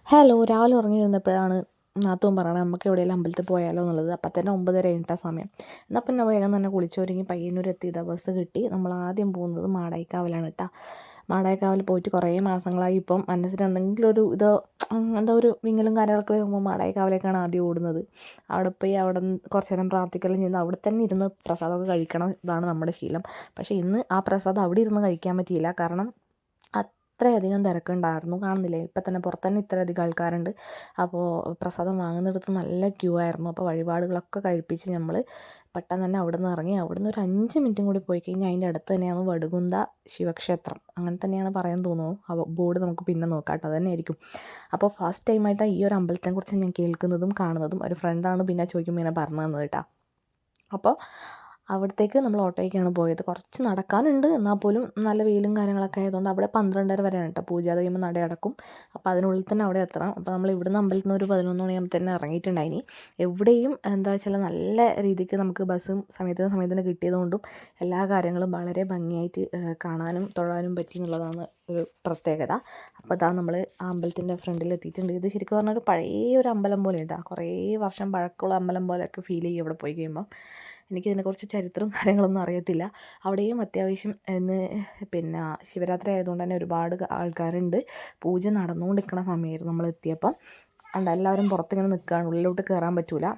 Hello, രാവിലെ ഉറങ്ങിയിരുന്നപ്പോഴാണ് നാത്തൂൻ പറയണത് നമുക്ക് എവിടെയെങ്കിലും അമ്പലത്തിൽ പോയാലോ എന്നുള്ളത്. അപ്പം തന്നെ 9:30 കഴിഞ്ഞിട്ട സമയം. എന്നാൽ പിന്നെ വേഗം തന്നെ കുളിച്ചൊരുങ്ങി പയ്യന്നൂർ എത്തിയത് ബസ് കിട്ടി. നമ്മൾ ആദ്യം പോകുന്നത് മാടായിക്കാവിലാണ് കേട്ടോ. മാടായിക്കാവിൽ പോയിട്ട് കുറേ മാസങ്ങളായി. ഇപ്പം മനസ്സിന് എന്തെങ്കിലും ഒരു ഇതോ എന്താ ഒരു വിങ്ങലും കാര്യങ്ങളൊക്കെ വരുമ്പോൾ മാടായിക്കാവിലേക്കാണ് ആദ്യം ഓടുന്നത്. അവിടെ പോയി അവിടെ നിന്ന് കുറച്ച് നേരം പ്രാർത്ഥിക്കെല്ലാം ചെയ്യുന്നത്. അവിടെ തന്നെ ഇരുന്ന് പ്രസാദമൊക്കെ കഴിക്കണം, ഇതാണ് നമ്മുടെ ശീലം. പക്ഷേ ഇന്ന് ആ പ്രസാദം അവിടെ ഇരുന്ന് കഴിക്കാൻ പറ്റിയില്ല. കാരണം അത്രയധികം തിരക്കുണ്ടായിരുന്നു. കാണുന്നില്ലേ, ഇപ്പം തന്നെ പുറത്ത് തന്നെ ഇത്രയധികം ആൾക്കാരുണ്ട്. അപ്പോൾ പ്രസാദം വാങ്ങുന്നിടത്ത് നല്ല ക്യൂ ആയിരുന്നു. അപ്പോൾ വഴിപാടുകളൊക്കെ കഴിപ്പിച്ച് നമ്മൾ പെട്ടെന്ന് തന്നെ അവിടെ നിന്ന് ഇറങ്ങി. അവിടെ നിന്ന് ഒരു 5 മിനിറ്റും കൂടി പോയി കഴിഞ്ഞാൽ അതിൻ്റെ അടുത്ത് തന്നെയാണ് വടുകുന്ത ശിവക്ഷേത്രം, അങ്ങനെ തന്നെയാണ് പറയാൻ തോന്നുന്നു. ആ ബോർഡ് നമുക്ക് പിന്നെ നോക്കാം കേട്ടോ, അത് തന്നെയായിരിക്കും. അപ്പോൾ ഫസ്റ്റ് ടൈമായിട്ടാണ് ഈ ഒരു അമ്പലത്തെക്കുറിച്ച് ഞാൻ കേൾക്കുന്നതും കാണുന്നതും. ഒരു ഫ്രണ്ടാണ് പിന്നെ ചോദിക്കുമ്പോൾ ഇങ്ങനെ പറഞ്ഞു തന്നത് കേട്ടോ. അപ്പോൾ അവിടത്തേക്ക് നമ്മൾ ഓട്ടോയ്ക്കാണ് പോയത്. കുറച്ച് നടക്കാനുണ്ട്, എന്നാൽ പോലും നല്ല വെയിലും കാര്യങ്ങളൊക്കെ ആയതുകൊണ്ട് അവിടെ 12:30 വരെയാണ് കേട്ടോ പൂജ. അത് കഴിയുമ്പോൾ നട അടക്കും. അപ്പോൾ അതിനുള്ളിൽ തന്നെ അവിടെ എത്തണം. അപ്പോൾ നമ്മൾ ഇവിടുന്ന് അമ്പലത്തിൽ നിന്ന് ഒരു 11 മണിയാകുമ്പോൾ തന്നെ ഇറങ്ങിയിട്ടുണ്ടായിനി. എവിടെയും എന്താ വെച്ചാൽ നല്ല രീതിക്ക് നമുക്ക് ബസ്സും സമയത്തിന് കിട്ടിയതുകൊണ്ടും എല്ലാ കാര്യങ്ങളും വളരെ ഭംഗിയായിട്ട് കാണാനും തൊഴാനും പറ്റി എന്നുള്ളതാണ് ഒരു പ്രത്യേകത. അപ്പോൾ അതാ നമ്മൾ ആ അമ്പലത്തിൻ്റെ ഫ്രണ്ടിൽ എത്തിയിട്ടുണ്ട്. ഇത് ശരിക്കും പറഞ്ഞാൽ ഒരു പഴയ ഒരു അമ്പലം പോലെ ഉണ്ട്. കുറേ വർഷം പഴക്കമുള്ള അമ്പലം പോലെയൊക്കെ ഫീൽ ചെയ്യും ഇവിടെ പോയി കഴിയുമ്പോൾ. എനിക്കിതിനെക്കുറിച്ച് ചരിത്രവും കാര്യങ്ങളൊന്നും അറിയത്തില്ല. അവിടെയും അത്യാവശ്യം പിന്നെ ശിവരാത്രി ആയതുകൊണ്ട് തന്നെ ഒരുപാട് ആൾക്കാരുണ്ട്. പൂജ നടന്നുകൊണ്ടിരിക്കുന്ന സമയമായിരുന്നു നമ്മൾ എത്തിയപ്പം. അതുകൊണ്ട് എല്ലാവരും പുറത്തിങ്ങനെ നിൽക്കുകയാണ്, ഉള്ളിലോട്ട് കയറാൻ പറ്റില്ല.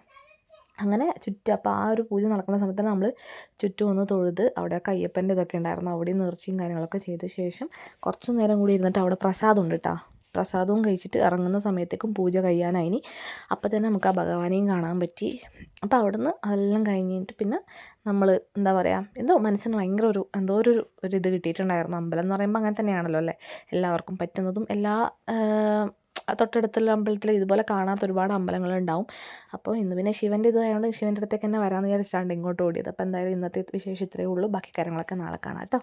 അങ്ങനെ ചുറ്റും അപ്പോൾ ആ ഒരു പൂജ നടക്കുന്ന സമയത്ത് തന്നെ നമ്മൾ ചുറ്റും ഒന്ന് തൊഴുത് അവിടെയൊക്കെ അയ്യപ്പൻ്റെ ഇതൊക്കെ ഉണ്ടായിരുന്നു. അവിടെ നേർച്ചയും കാര്യങ്ങളൊക്കെ ചെയ്ത ശേഷം കുറച്ച് നേരം കൂടി ഇരുന്നിട്ട് അവിടെ പ്രസാദം ഉണ്ട് കേട്ടോ. പ്രസാദവും കഴിച്ചിട്ട് ഇറങ്ങുന്ന സമയത്തേക്കും പൂജ കഴിയാനായിനി. അപ്പോൾ തന്നെ നമുക്ക് ആ ഭഗവാനെയും കാണാൻ പറ്റി. അപ്പോൾ അവിടുന്ന് അതെല്ലാം കഴിഞ്ഞിട്ട് പിന്നെ നമ്മൾ എന്താ പറയുക, എന്തോ മനസ്സിന് ഭയങ്കര എന്തോ ഒരു ഇത് കിട്ടിയിട്ടുണ്ടായിരുന്നു. അമ്പലം എന്ന് പറയുമ്പോൾ അങ്ങനെ തന്നെയാണല്ലോ അല്ലേ, എല്ലാവർക്കും പറ്റുന്നതും എല്ലാ തൊട്ടടുത്തുള്ള അമ്പലത്തിൽ ഇതുപോലെ കാണാത്ത ഒരുപാട് അമ്പലങ്ങളുണ്ടാവും. അപ്പോൾ ഇന്ന് പിന്നെ ശിവൻ്റെ ഇതായതുകൊണ്ട് ശിവൻ്റെ അടുത്തേക്ക് തന്നെ വരാമെന്ന് വിചാരിച്ചാണ്ട് ഇങ്ങോട്ട് ഓടിയത്. അപ്പോൾ എന്തായാലും ഇന്നത്തെ വിശേഷം ഇത്രയേ ഉള്ളൂ. ബാക്കി കാര്യങ്ങളൊക്കെ നാളെ കാണാം കേട്ടോ.